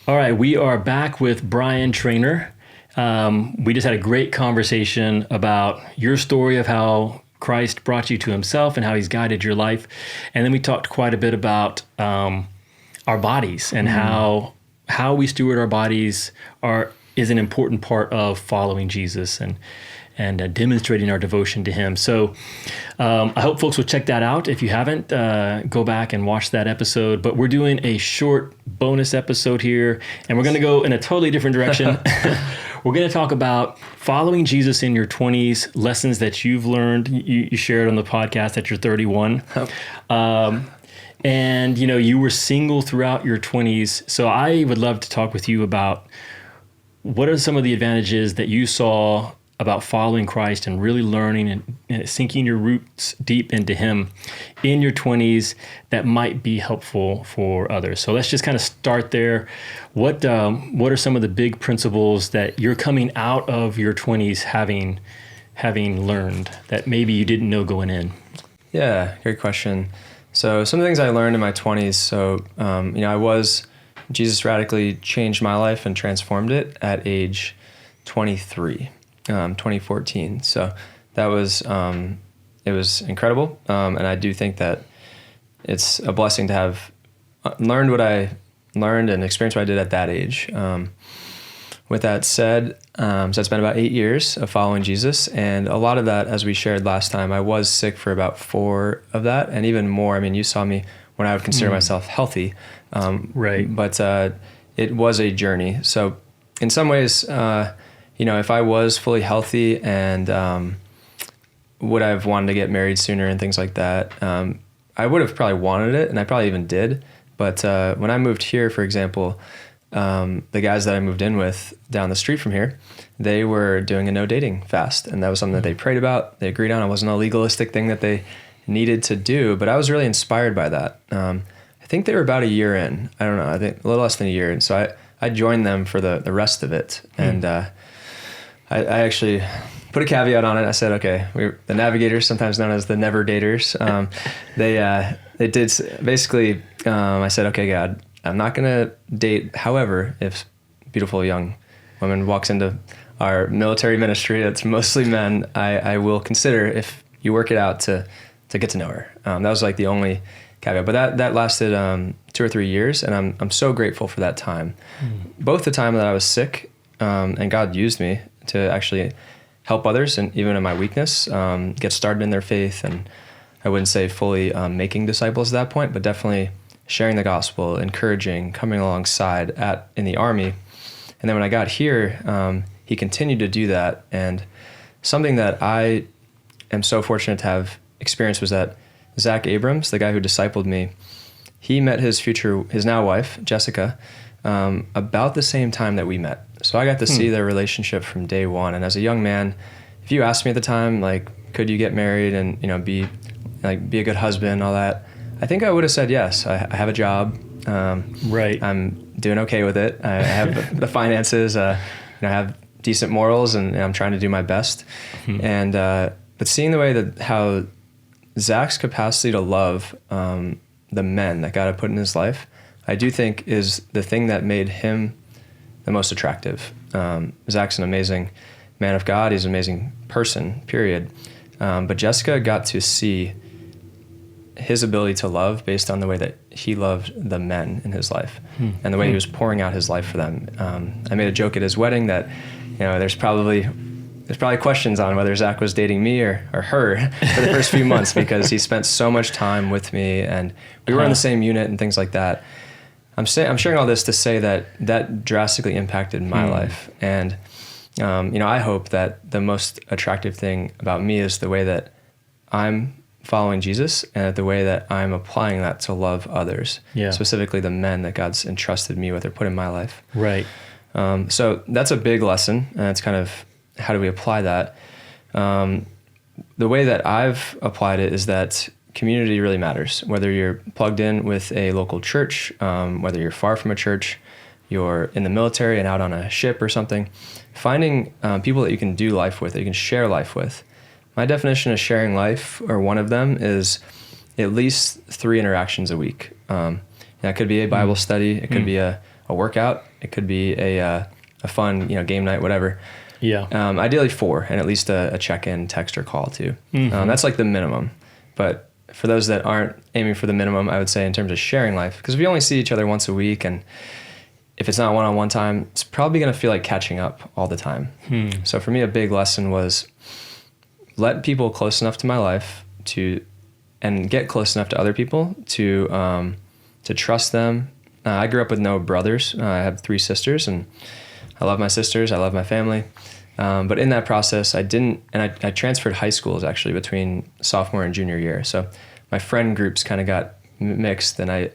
All right, we are back with Brian Trainor. We just had a great conversation about your story of how Christ brought you to himself and how he's guided your life. And then we talked quite a bit about our bodies and how we steward our bodies is an important part of following Jesus and demonstrating our devotion to him. So I hope folks will check that out. If you haven't, go back and watch that episode. But we're doing a short bonus episode here, and we're going to go in a totally different direction. We're going to talk about following Jesus in your 20s, lessons that you've learned. You shared on the podcast that you're 31. And, you were single throughout your 20s. So I would love to talk with you about what are some of the advantages that you saw about following Christ and really learning and sinking your roots deep into him in your 20s that might be helpful for others. So let's just kind of start there. What are some of the big principles that you're coming out of your 20s having learned that maybe you didn't know going in? Yeah, great question. So some of the things I learned in my 20s. So, Jesus radically changed my life and transformed it at age 23. 2014. So that was, it was incredible. And I do think that it's a blessing to have learned what I learned and experienced what I did at that age. With that said, so it's been about 8 years of following Jesus. And a lot of that, as we shared last time, I was sick for about 4 of that and even more. I mean, you saw me when I would consider myself healthy. Right. But it was a journey. So in some ways, if I was fully healthy and would I have wanted to get married sooner and things like that, I would have probably wanted it, and I probably even did. But when I moved here, for example, the guys that I moved in with down the street from here, they were doing a no dating fast, and that was something that they prayed about, they agreed on. It wasn't a legalistic thing that they needed to do, but I was really inspired by that. I think they were about a year in. I don't know, I think a little less than a year. And so I joined them for the rest of it. And I actually put a caveat on it. I said, okay, the navigators, sometimes known as the never daters. They did basically, I said, okay, God, I'm not going to date. However, if a beautiful young woman walks into our military ministry, that's mostly men, I will consider, if you work it out, to get to know her. That was like the only caveat, but that lasted 2 or 3 years. And I'm so grateful for that time. Both the time that I was sick, and God used me to actually help others, and even in my weakness, get started in their faith. And I wouldn't say fully making disciples at that point, but definitely sharing the gospel, encouraging, coming alongside in the Army. And then when I got here, he continued to do that. And something that I am so fortunate to have experienced was that Zach Abrams, the guy who discipled me, he met his now wife, Jessica, about the same time that we met. So I got to see their relationship from day one. And as a young man, if you asked me at the time, like, could you get married and, be a good husband, all that, I think I would have said yes. I have a job. Right. I'm doing okay with it. I have the finances. I have decent morals, and I'm trying to do my best. And but seeing the way that how Zach's capacity to love the men that God had put in his life, I do think is the thing that made him the most attractive. Zach's an amazing man of God. He's an amazing person, period. But Jessica got to see his ability to love based on the way that he loved the men in his life and the way he was pouring out his life for them. I made a joke at his wedding that, there's probably questions on whether Zach was dating me or her for the first few months, because he spent so much time with me, and we were in the same unit and things like that. I'm sharing all this to say that drastically impacted my life. And, I hope that the most attractive thing about me is the way that I'm following Jesus and the way that I'm applying that to love others, specifically the men that God's entrusted me with or put in my life. Right. So that's a big lesson, and it's kind of, how do we apply that? The way that I've applied it is that community really matters. Whether you're plugged in with a local church, whether you're far from a church, you're in the military and out on a ship or something, finding people that you can do life with, that you can share life with. My definition of sharing life, or one of them, is at least 3 interactions a week. That could be a Bible study. It could be a a workout. It could be a fun, game night, whatever. Yeah. Ideally 4, and at least a check-in, text or call too. That's like the minimum. But for those that aren't aiming for the minimum, I would say in terms of sharing life, because we only see each other once a week, and if it's not one-on-one time, it's probably going to feel like catching up all the time. So for me, a big lesson was let people close enough to my life and get close enough to other people to trust them. I grew up with no brothers. I have 3 sisters, and I love my sisters. I love my family. But in that process, I transferred high schools actually between sophomore and junior year. So my friend groups kind of got mixed, and I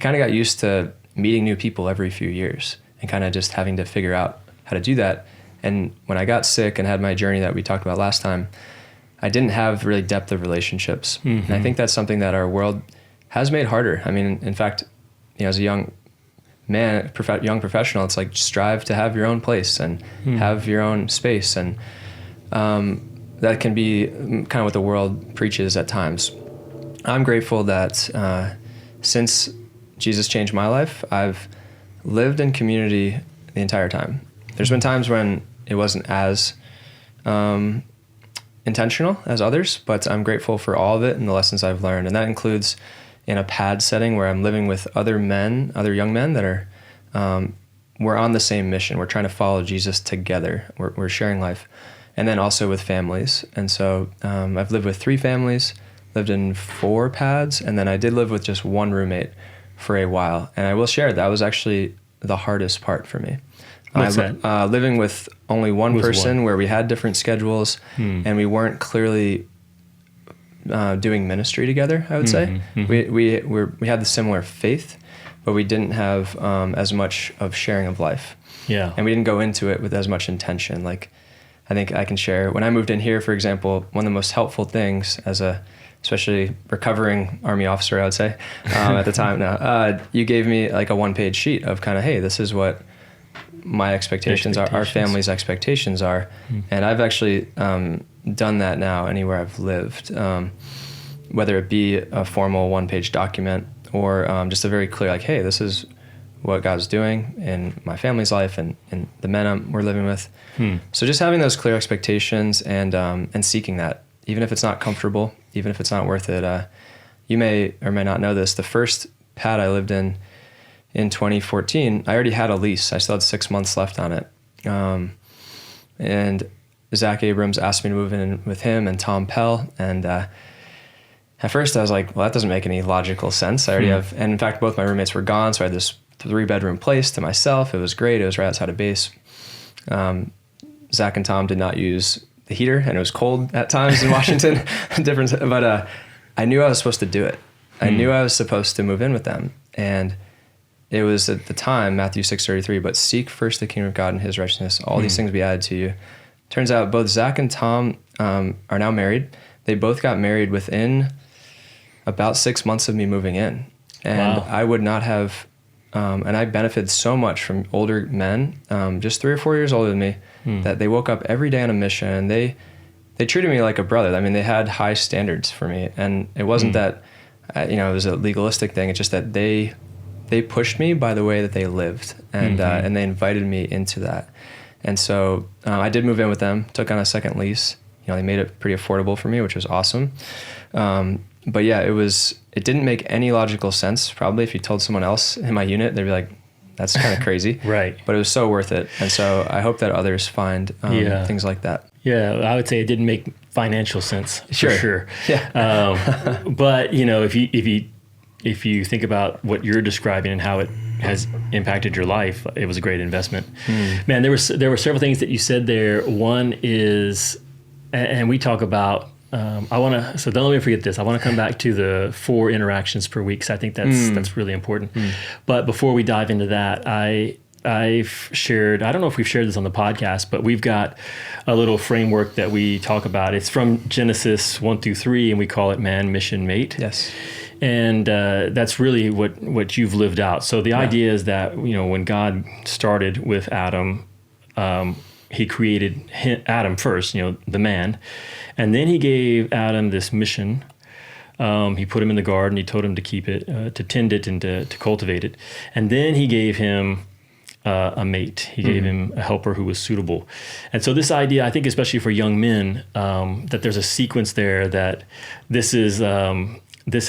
kind of got used to meeting new people every few years and kind of just having to figure out how to do that. And when I got sick and had my journey that we talked about last time, I didn't have really depth of relationships. And I think that's something that our world has made harder. I mean, in fact, as a young man, young professional, it's like strive to have your own place and have your own space. And that can be kind of what the world preaches at times. I'm grateful that since Jesus changed my life, I've lived in community the entire time. There's been times when it wasn't as intentional as others, but I'm grateful for all of it and the lessons I've learned. And that includes in a pad setting where I'm living with other young men that are, we're on the same mission. We're trying to follow Jesus together. We're sharing life. And then also with families. And so I've lived with 3 families, lived in 4 pads, and then I did live with just 1 roommate for a while. And I will share that was actually the hardest part for me. What's that? Living with only one person where we had different schedules and we weren't clearly doing ministry together, I would say. We had the similar faith, but we didn't have as much of sharing of life. Yeah. And we didn't go into it with as much intention. Like, I think I can share, when I moved in here, for example, one of the most helpful things as especially recovering Army officer, I would say, at the time now, you gave me like a 1-page sheet of kind of, hey, this is what my expectations are, our family's expectations are. And I've actually done that now anywhere I've lived, whether it be a formal 1-page document or just a very clear, like, hey, this is what God's doing in my family's life and the men we're living with. So just having those clear expectations and seeking that, even if it's not comfortable, even if it's not worth it. You may or may not know this. The first pad I lived in 2014, I already had a lease. I still had 6 months left on it. And Zach Abrams asked me to move in with him and Tom Pell. And at first I was like, well, that doesn't make any logical sense. I already have, and in fact, both my roommates were gone. So I had this 3-bedroom place to myself. It was great. It was right outside of base. Zach and Tom did not use the heater, and it was cold at times in Washington. But I knew I was supposed to do it. I knew I was supposed to move in with them. And it was at the time, Matthew 6:33, but seek first the kingdom of God and his righteousness. All these things be added to you. Turns out both Zach and Tom are now married. They both got married within about 6 months of me moving in. And Wow. I would not have, and I benefited so much from older men, just 3 or 4 years older than me, that they woke up every day on a mission, and they treated me like a brother. I mean, they had high standards for me. And it wasn't that, it was a legalistic thing. It's just that they pushed me by the way that they lived, and they invited me into that. And so I did move in with them, took on a second lease. They made it pretty affordable for me, which was awesome. But yeah, it didn't make any logical sense. Probably if you told someone else in my unit, they'd be like, that's kind of crazy. Right. But it was so worth it. And so I hope that others find things like that. Yeah, I would say it didn't make financial sense for sure. Yeah. But if you think about what you're describing and how it has impacted your life, it was a great investment. Man, there were several things that you said there. One is, and we talk about, so don't let me forget this. I want to come back to the 4 interactions per week, because I think that's really important. But before we dive into that, I've shared, I don't know if we've shared this on the podcast, but we've got a little framework that we talk about. It's from Genesis 1-3, and we call it Man, Mission, Mate. Yes. And that's really what you've lived out. So the idea is that, when God started with Adam, he created Adam first, the man. And then he gave Adam this mission. He put him in the garden. He told him to keep it, to tend it, and to cultivate it. And then he gave him a mate. He gave him a helper who was suitable. And so this idea, I think, especially for young men, that there's a sequence there, that this is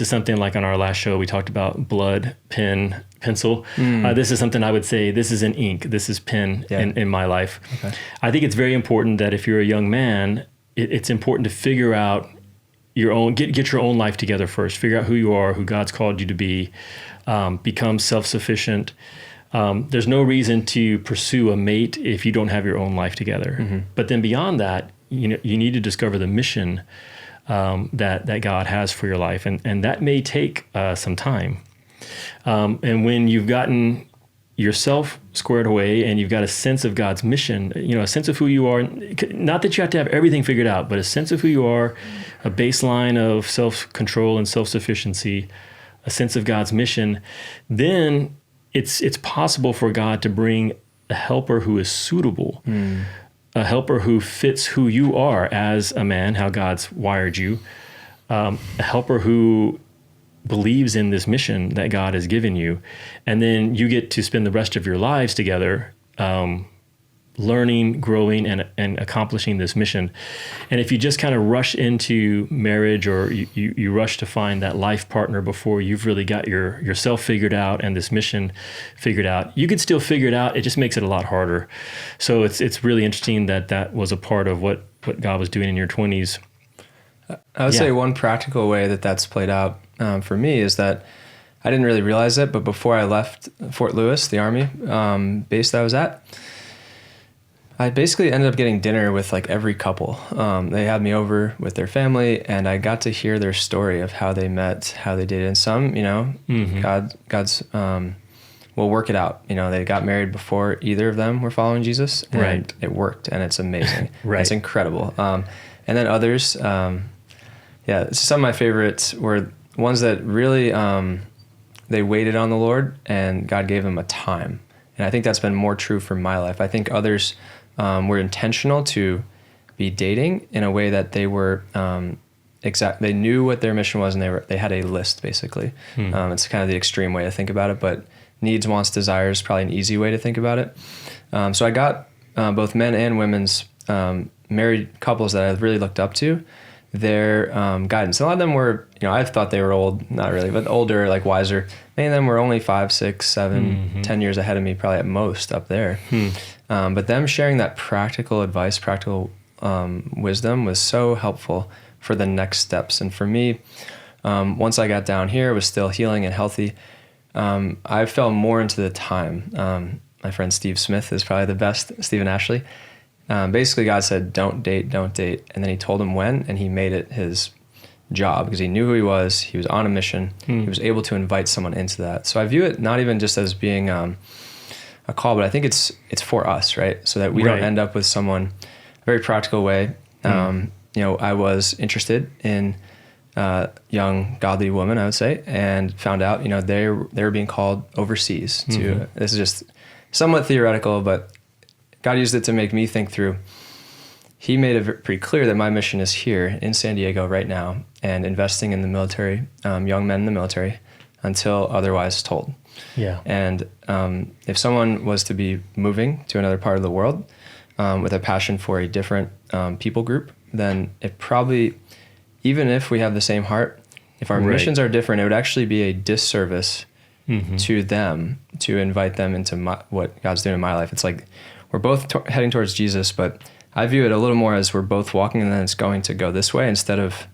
something like on our last show, we talked about blood, pen, pencil. This is something I would say, this is an ink, this is pen in my life. Okay. I think it's very important that if you're a young man, it's important to figure out your own, get your own life together first, figure out who you are, who God's called you to be, become self-sufficient. There's no reason to pursue a mate if you don't have your own life together. But then beyond that, you need to discover the mission that God has for your life, and that may take some time. And when you've gotten yourself squared away and you've got a sense of God's mission, a sense of who you are, not that you have to have everything figured out, but a sense of who you are, a baseline of self-control and self-sufficiency, a sense of God's mission, then it's possible for God to bring a helper who is suitable, a helper who fits who you are as a man, how God's wired you, a helper who believes in this mission that God has given you. And then you get to spend the rest of your lives together, learning, growing, and accomplishing this mission. And if you just kind of rush into marriage, or you rush to find that life partner before you've really got yourself figured out and this mission figured out, you could still figure it out. It just makes it a lot harder. So it's really interesting that was a part of what God was doing in your 20s. I would say one practical way that's played out for me is that I didn't really realize it, but before I left Fort Lewis, the Army base that I was at, I basically ended up getting dinner with like every couple. They had me over with their family, and I got to hear their story of how they met, how they dated. And some, God's will work it out. They got married before either of them were following Jesus, and it worked, and it's amazing. It's incredible. And then others, some of my favorites were ones that really, they waited on the Lord, and God gave them a time. And I think that's been more true for my life. I think others were intentional to be dating in a way that they were they knew what their mission was, and they had a list, basically. It's kind of the extreme way to think about it, but needs, wants, desires, probably an easy way to think about it. So I got both men and women's married couples that I really looked up to, their guidance. A lot of them were, I thought they were old, not really, but older, like wiser. Many of them were only 5, 6, 7, 10 years ahead of me, probably at most up there. But them sharing that practical advice, practical wisdom was so helpful for the next steps. And for me, once I got down here, it was still healing and healthy. I fell more into the time. My friend Steve Smith is probably the best, Stephen Ashley. Basically, God said, don't date. And then he told him when, and he made it his job because he knew who he was on a mission. He was able to invite someone into that. So I view it not even just as being a call, but I think it's for us, right? So that we don't end up with someone, a very practical way. I was interested in young godly woman, I would say, and found out, they were being called overseas to, this is just somewhat theoretical, but God used it to make me think through. He made it pretty clear that my mission is here in San Diego right now, and investing in the military, young men in the military, until otherwise told. Yeah. And if someone was to be moving to another part of the world with a passion for a different people group, then it probably, even if we have the same heart, if our missions are different, it would actually be a disservice to them to invite them into what God's doing in my life. It's like we're both heading towards Jesus, but I view it a little more as we're both walking, and then it's going to go this way instead of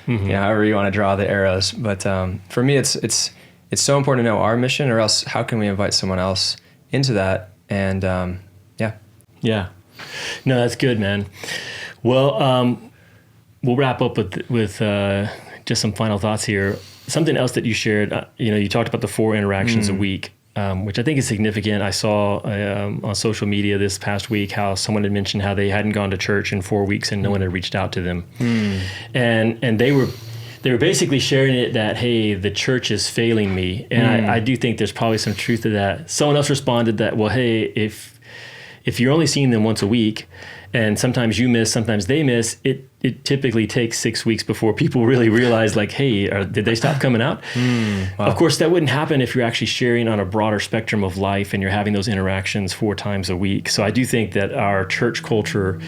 however you want to draw the arrows. But for me, it's so important to know our mission, or else how can we invite someone else into that? And no, that's good, man. Well, we'll wrap up with just some final thoughts here. Something else that you shared, you talked about the 4 interactions a week, which I think is significant. I saw on social media this past week how someone had mentioned how they hadn't gone to church in 4 weeks and no one had reached out to them. And they were basically sharing it that, hey, the church is failing me. And I do think there's probably some truth to that. Someone else responded that, well, hey, if if you're only seeing them once a week, and sometimes you miss, sometimes they miss, it typically takes 6 weeks before people really realize, like, hey, did they stop coming out? Wow. Of course, that wouldn't happen if you're actually sharing on a broader spectrum of life and you're having those interactions 4 times a week. So I do think that our church culture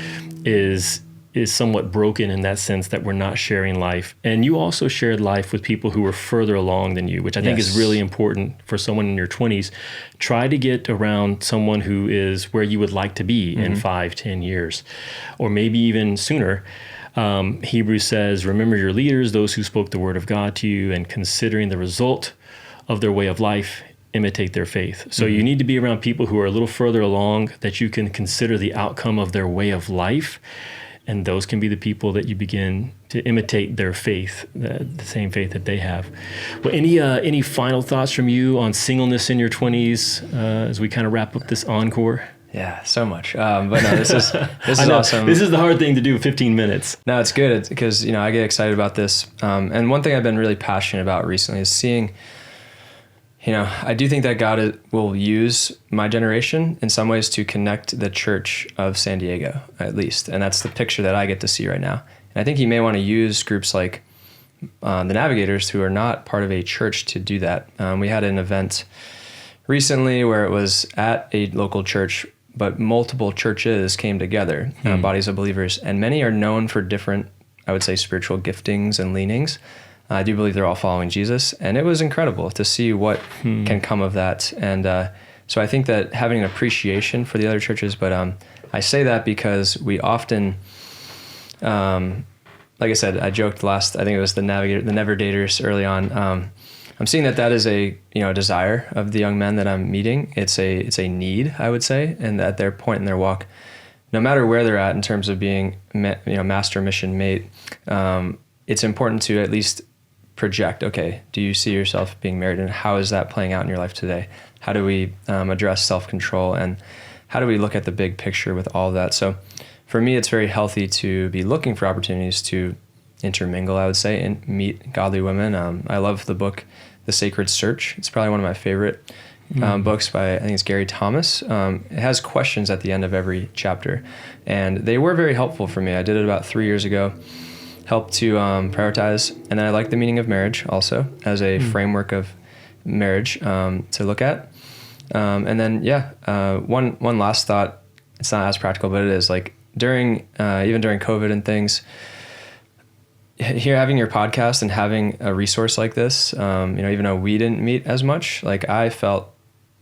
is somewhat broken in that sense, that we're not sharing life. And you also shared life with people who were further along than you, which I think is really important for someone in your 20s. Try to get around someone who is where you would like to be in 5-10 years, or maybe even sooner. Hebrews says, remember your leaders, those who spoke the word of God to you, and considering the result of their way of life, imitate their faith. So you need to be around people who are a little further along, that you can consider the outcome of their way of life. And those can be the people that you begin to imitate their faith, the same faith that they have. Well, any final thoughts from you on singleness in your 20s as we kind of wrap up this encore? Yeah, so much. But no, this is awesome. This is the hard thing to do, 15 minutes. No, it's good because, I get excited about this. And one thing I've been really passionate about recently is seeing, I do think that God will use my generation in some ways to connect the church of San Diego, at least. And that's the picture that I get to see right now. And I think he may want to use groups like the Navigators, who are not part of a church, to do that. We had an event recently where it was at a local church, but multiple churches came together, bodies of believers. And many are known for different, I would say, spiritual giftings and leanings. I do believe they're all following Jesus, and it was incredible to see what can come of that. And so I think that having an appreciation for the other churches, but I say that because we often, like I said, I joked I think it was the Never Daters early on. I'm seeing that is a desire of the young men that I'm meeting. It's a need, I would say, and at their point in their walk, no matter where they're at in terms of being master mission mate, it's important to at least project, okay, do you see yourself being married, and how is that playing out in your life today? How do we address self-control, and how do we look at the big picture with all of that? So for me, it's very healthy to be looking for opportunities to intermingle, I would say, and meet godly women. I love the book, The Sacred Search. It's probably one of my favorite books by, I think it's Gary Thomas. It has questions at the end of every chapter, and they were very helpful for me. I did it about 3 years ago. Help to prioritize. And then I like The Meaning of Marriage also as a framework of marriage to look at. And then, one last thought. It's not as practical, but it is, like, even during COVID and things, here, having your podcast and having a resource like this, even though we didn't meet as much, like, I felt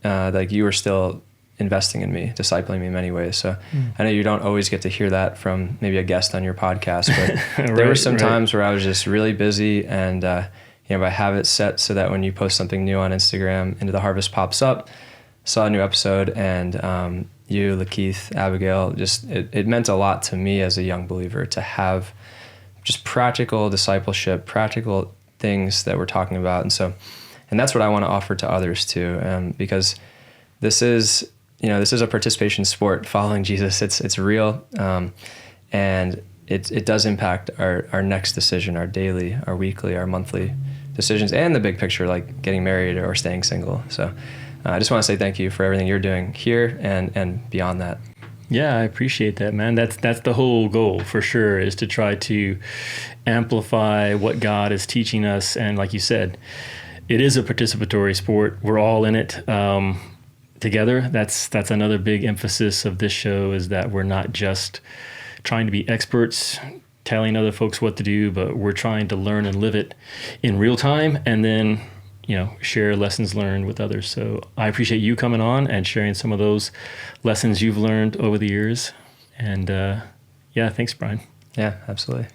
like you were still investing in me, discipling me in many ways. So I know you don't always get to hear that from maybe a guest on your podcast, but there were some times where I was just really busy, and I have it set so that when you post something new on Instagram, Into the Harvest pops up, saw a new episode, and you, Lakeith, Abigail, just it meant a lot to me as a young believer to have just practical discipleship, practical things that we're talking about. And that's what I want to offer to others too, because this is a participation sport, following Jesus. It's real, and it does impact our next decision, our daily, our weekly, our monthly decisions, and the big picture, like getting married or staying single. So I just want to say thank you for everything you're doing here and beyond that. Yeah, I appreciate that, man. That's the whole goal, for sure, is to try to amplify what God is teaching us. And like you said, it is a participatory sport. We're all in it together. That's another big emphasis of this show, is that we're not just trying to be experts telling other folks what to do, but we're trying to learn and live it in real time, and then share lessons learned with others. So I appreciate you coming on and sharing some of those lessons you've learned over the years. And thanks, Brian. Yeah, absolutely.